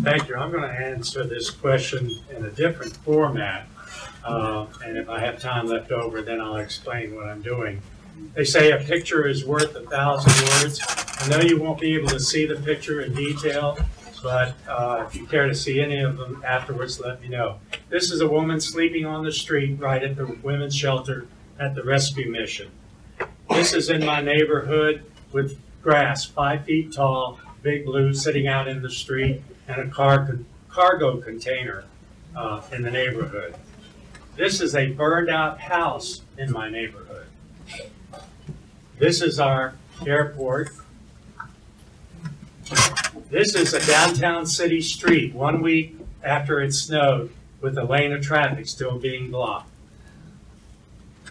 Thank you. I'm going to answer this question in a different format. And if I have time left over, then I'll explain what I'm doing. They say a picture is worth 1,000 words. I know you won't be able to see the picture in detail, but if you care to see any of them afterwards, let me know. This is a woman sleeping on the street right at the women's shelter at the rescue mission. This is in my neighborhood with grass 5 feet tall, big blue sitting out in the street, and a cargo container in the neighborhood. This is a burned out house in my neighborhood. This is our airport. This is a downtown city street 1 week after it snowed with a lane of traffic still being blocked.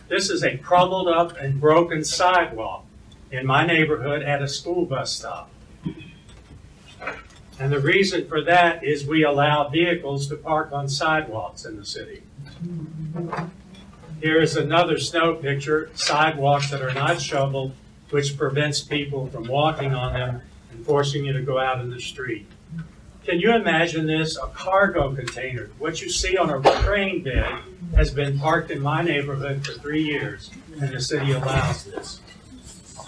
This is a crumbled up and broken sidewalk in my neighborhood at a school bus stop. And the reason for that is we allow vehicles to park on sidewalks in the city. Here is another snow picture, sidewalks that are not shoveled, which prevents people from walking on them and forcing you to go out in the street. Can you imagine this? A cargo container. What you see on a train bed has been parked in my neighborhood for 3 years, and the city allows this.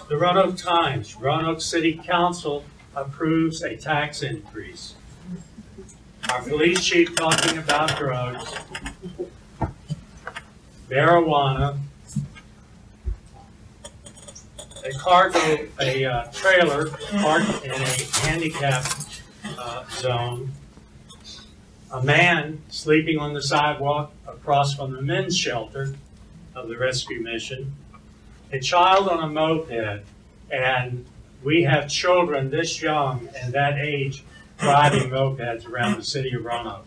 The Roanoke Times, Roanoke City Council approves a tax increase. Our police chief talking about drugs, marijuana, a trailer parked in a handicapped zone, a man sleeping on the sidewalk across from the men's shelter of the rescue mission, a child on a moped, and we have children this young and that age driving mopeds around the city of Roanoke.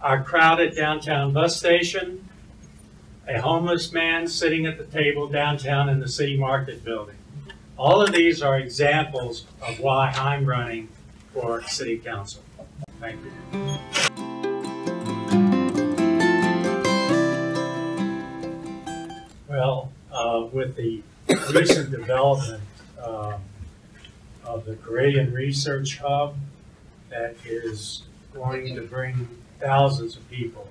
Our crowded downtown bus station, a homeless man sitting at the table downtown in the city market building. All of these are examples of why I'm running for city council. Thank you. Well, with the recent development of the Korean Research Hub that is going to bring thousands of people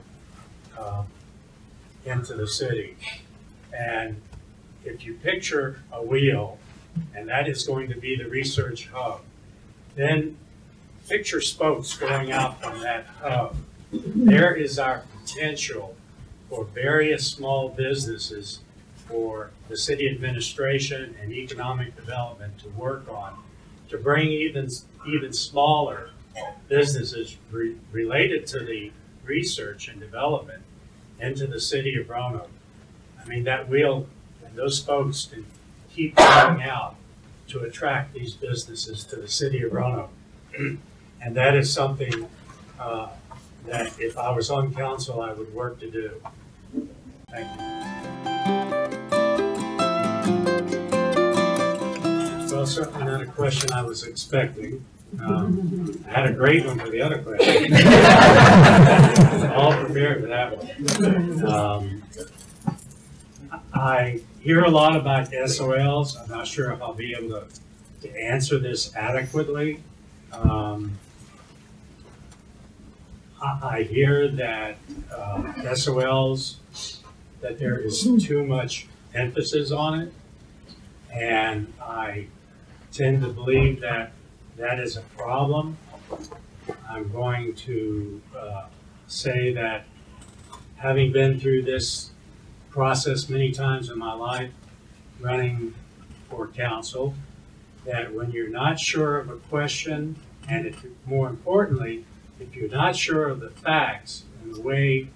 into the city. And if you picture a wheel, and that is going to be the research hub, then picture spokes going out from that hub. There is our potential for various small businesses for the city administration and economic development to work on, to bring even smaller businesses related to the research and development into the city of Roanoke. I mean, that wheel and those spokes can keep going out to attract these businesses to the city of Roanoke. And that is something that if I was on council, I would work to do. Thank you. Well, certainly not a question I was expecting. I had a great one for the other question. All prepared for that one. I hear a lot about SOLs. I'm not sure if I'll be able to answer this adequately. I hear that SOLs, that there is too much emphasis on it, and I tend to believe that that is a problem. I'm going to say that having been through this process many times in my life, running for council, that when you're not sure of a question, and if, more importantly, if you're not sure of the facts and the way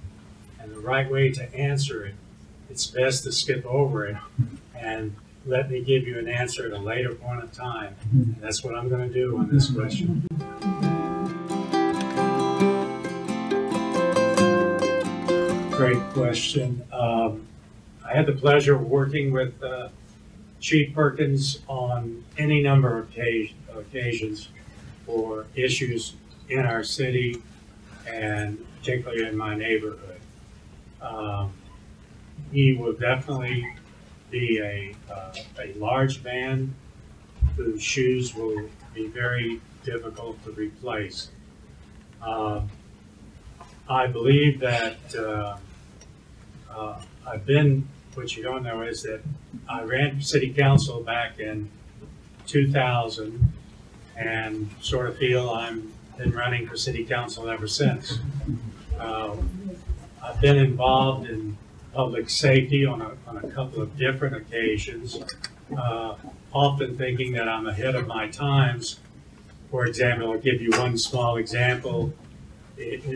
and the right way to answer it, it's best to skip over it and let me give you an answer at a later point of time. And that's what I'm going to do on this question. Great question. I had the pleasure of working with Chief Perkins on any number of occasions for issues in our city and particularly in my neighborhood. He will definitely be a large man whose shoes will be very difficult to replace. I believe that what you don't know is that I ran for city council back in 2000 and sort of feel I've been running for city council ever since. I've been involved in public safety on a couple of different occasions, often thinking that I'm ahead of my times. For example, I'll give you one small example.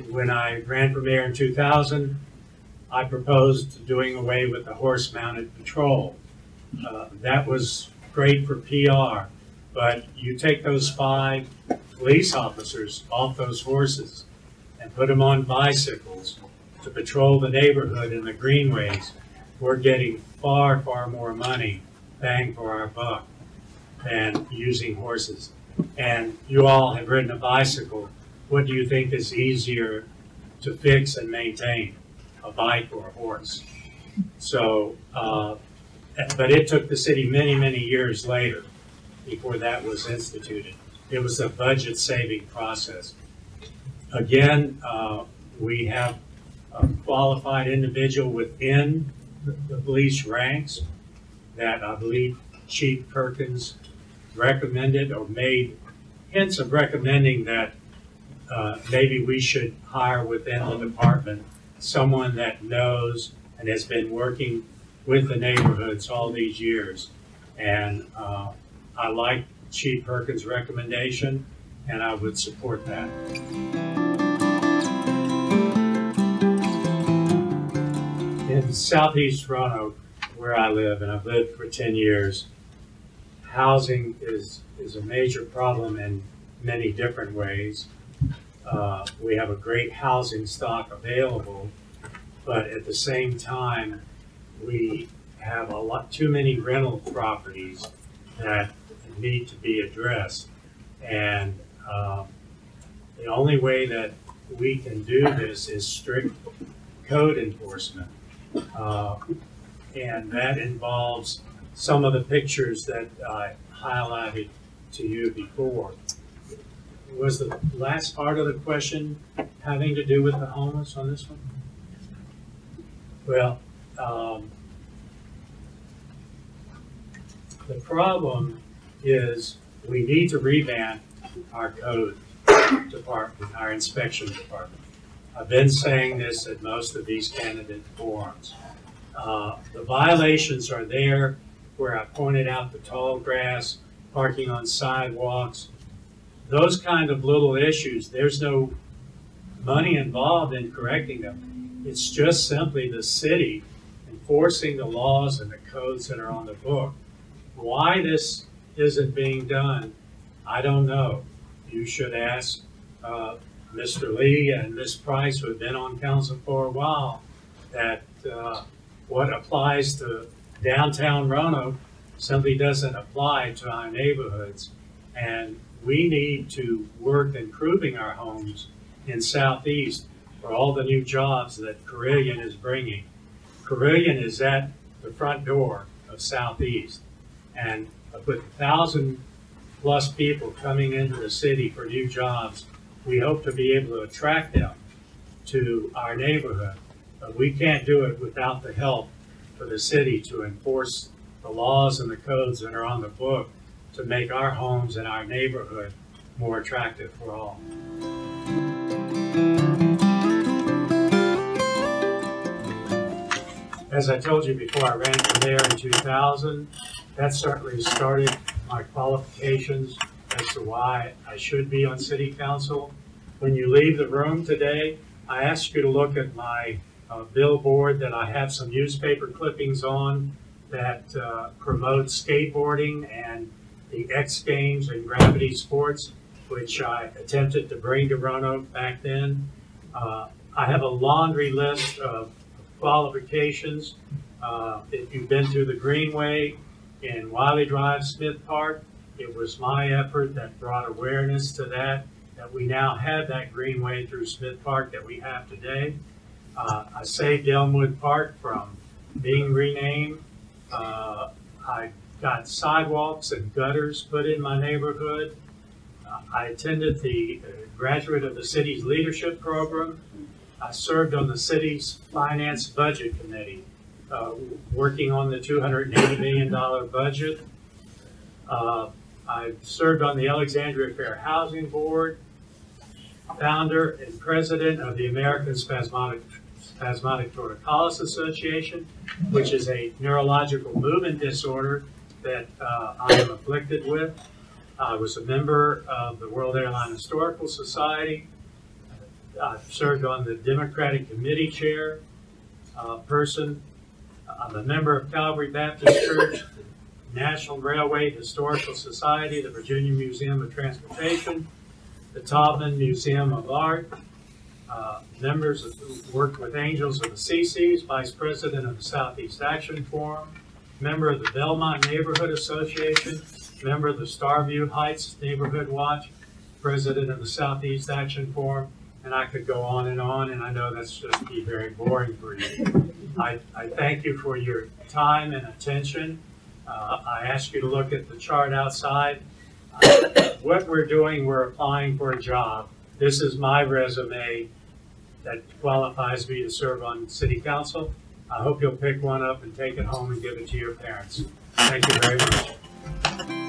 When I ran for mayor in 2000, I proposed doing away with the horse-mounted patrol. That was great for PR, but you take those 5 police officers off those horses and put them on bicycles to patrol the neighborhood in the greenways, we're getting far, far more money bang for our buck than using horses. And you all have ridden a bicycle. What do you think is easier to fix and maintain, a bike or a horse? So, but it took the city many, many years later before that was instituted. It was a budget saving process. Again, we have a qualified individual within the police ranks that I believe Chief Perkins recommended or made hints of recommending that maybe we should hire within the department someone that knows and has been working with the neighborhoods all these years. And I like Chief Perkins' recommendation, and I would support that. In southeast Roanoke, where I live, and I've lived for 10 years, housing is a major problem in many different ways. We have a great housing stock available, but at the same time, we have a lot too many rental properties that need to be addressed. And the only way that we can do this is strict code enforcement. And that involves some of the pictures that I highlighted to you before. Was the last part of the question having to do with the homeless on this one? Well, the problem is we need to revamp our code department, our inspection department. I've been saying this at most of these candidate forums. The violations are there where I pointed out the tall grass, parking on sidewalks, those kind of little issues. There's no money involved in correcting them. It's just simply the city enforcing the laws and the codes that are on the book. Why this isn't being done, I don't know. You should ask Mr. Lee and Ms. Price, who have been on council for a while, that what applies to downtown Roanoke simply doesn't apply to our neighborhoods. And we need to work improving our homes in Southeast for all the new jobs that Carilion is bringing. Carilion is at the front door of Southeast. And with 1,000+ people coming into the city for new jobs, we hope to be able to attract them to our neighborhood. But we can't do it without the help for the city to enforce the laws and the codes that are on the book to make our homes and our neighborhood more attractive for all. As I told you before, I ran for mayor in 2000. That certainly started my qualifications as to why I should be on city council. When you leave the room today, I ask you to look at my billboard that I have some newspaper clippings on that promotes skateboarding and the X Games and gravity sports, which I attempted to bring to Roanoke back then. I have a laundry list of qualifications. If you've been through the Greenway in Wiley Drive, Smith Park, it was my effort that brought awareness to that we now have that Greenway through Smith Park that we have today. I saved Elmwood Park from being renamed. I got sidewalks and gutters put in my neighborhood. I attended the graduate of the city's leadership program. I served on the city's finance budget committee, working on the $280 million budget. I served on the Alexandria Fair Housing Board, founder and president of the American Spasmodic Torticollis Association, which is a neurological movement disorder that I am afflicted with. I was a member of the World Airline Historical Society. I've served on the Democratic Committee chair person. I'm a member of Calvary Baptist Church, the National Railway Historical Society, the Virginia Museum of Transportation, the Taubman Museum of Art, members who worked with Angels of the CCs, vice president of the Southeast Action Forum, member of the Belmont Neighborhood Association, member of the Starview Heights Neighborhood Watch, president of the Southeast Action Forum, and I could go on, and I know that's just be very boring for you. I thank you for your time and attention. I ask you to look at the chart outside. What we're doing, we're applying for a job. This is my resume that qualifies me to serve on city council. I hope you'll pick one up and take it home and give it to your parents. Thank you very much.